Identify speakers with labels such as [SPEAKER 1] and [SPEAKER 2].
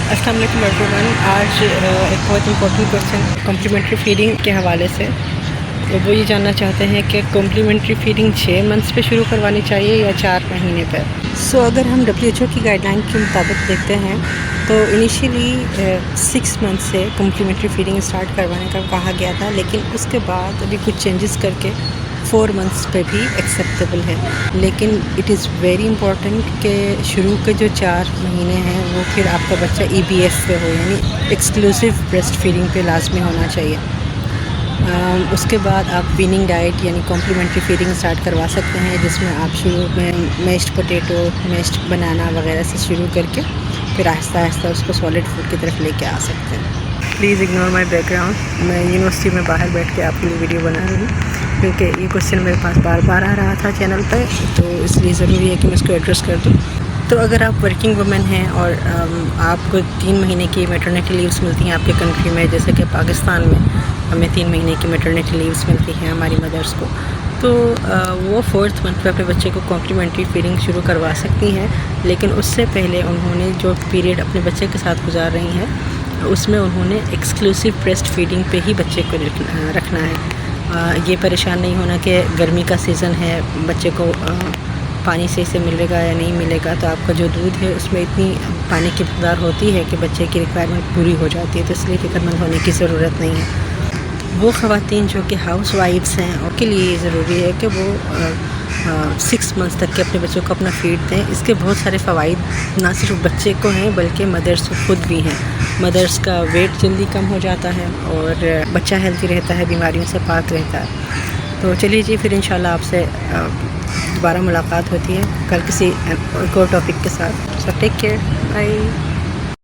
[SPEAKER 1] अस्सलाम वालेकुम एवरीवन। आज एक बहुत इंपॉर्टेंट क्वेश्चन कॉम्प्लीमेंट्री फीडिंग के हवाले से, तो वो ये जानना चाहते हैं कि कॉम्प्लीमेंट्री फीडिंग 6 मंथ्स पे शुरू करवानी चाहिए या 4 महीने पर। अगर हम WHO की गाइडलाइन के मुताबिक देखते हैं तो इनिशियली 6 मंथ से कॉम्प्लीमेंट्री फीडिंग स्टार्ट करवाने का कहा गया था, लेकिन उसके बाद अभी कुछ चेंजेस करके 4 मंथ्स पे भी एक्सेप्टेबल है। लेकिन इट इज़ वेरी इंपॉर्टेंट कि शुरू के जो 4 महीने हैं वो फिर आपका बच्चा EBF पे हो, यानी एक्सक्लूसिव ब्रेस्ट फीडिंग पे लाजमी होना चाहिए। उसके बाद आप वीनिंग डाइट यानी कॉम्प्लीमेंट्री फीडिंग स्टार्ट करवा सकते हैं, जिसमें आप शुरू में मैश्ड पोटैटो, मैश्ड बनाना वगैरह से शुरू करके फिर आहिस्ता आहिस्ता उसको सॉलिड फूड की तरफ लेके आ सकते हैं। प्लीज़ इग्नोर माई बैकग्राउंड, मैं यूनिवर्सिटी में बाहर बैठ के आपके लिए वीडियो बना रही हूँ, क्योंकि ये क्वेश्चन मेरे पास बार बार आ रहा था चैनल पर, तो इसलिए ज़रूरी है कि मैं इसको एड्रेस कर दूँ। तो अगर आप वर्किंग वुमेन हैं और आपको 3 महीने की मैटरनिटी लीव्स मिलती हैं आपके कंट्री में, जैसे कि पाकिस्तान में हमें 3 महीने की मैटरनिटी लीव्स मिलती हैं हमारी मदर्स को, तो वो 4th मंथ पे अपने बच्चे को कॉम्प्लीमेंट्री फीडिंग शुरू करवा सकती हैं। लेकिन उससे पहले उन्होंने जो पीरियड अपने बच्चे के साथ गुजार रही हैं उसमें उन्होंने एक्सक्लूसिव ब्रेस्ट फीडिंग पे ही बच्चे को रखना है। ये परेशान नहीं होना कि गर्मी का सीज़न है, बच्चे को पानी से इसे मिलेगा या नहीं मिलेगा, तो आपका जो दूध है उसमें इतनी पानी की मकदार होती है कि बच्चे की रिक्वायरमेंट पूरी हो जाती है, तो इसलिए फ़िक्रमंद होने की ज़रूरत नहीं है। वो ख़वातीन जो कि हाउस वाइफ्स हैं उनके लिए ज़रूरी है कि वो 6 मंथ्स तक के अपने बच्चों को अपना फीड दें। इसके बहुत सारे फ़वाइद ना सिर्फ बच्चे को हैं बल्कि मदर्स को खुद भी हैं। मदर्स का वेट जल्दी कम हो जाता है और बच्चा हेल्दी रहता है, बीमारियों से पाक रहता है। तो चलिए जी, फिर इंशाल्लाह आपसे दोबारा मुलाकात होती है कल किसी एक और टॉपिक के साथ। So take care, bye.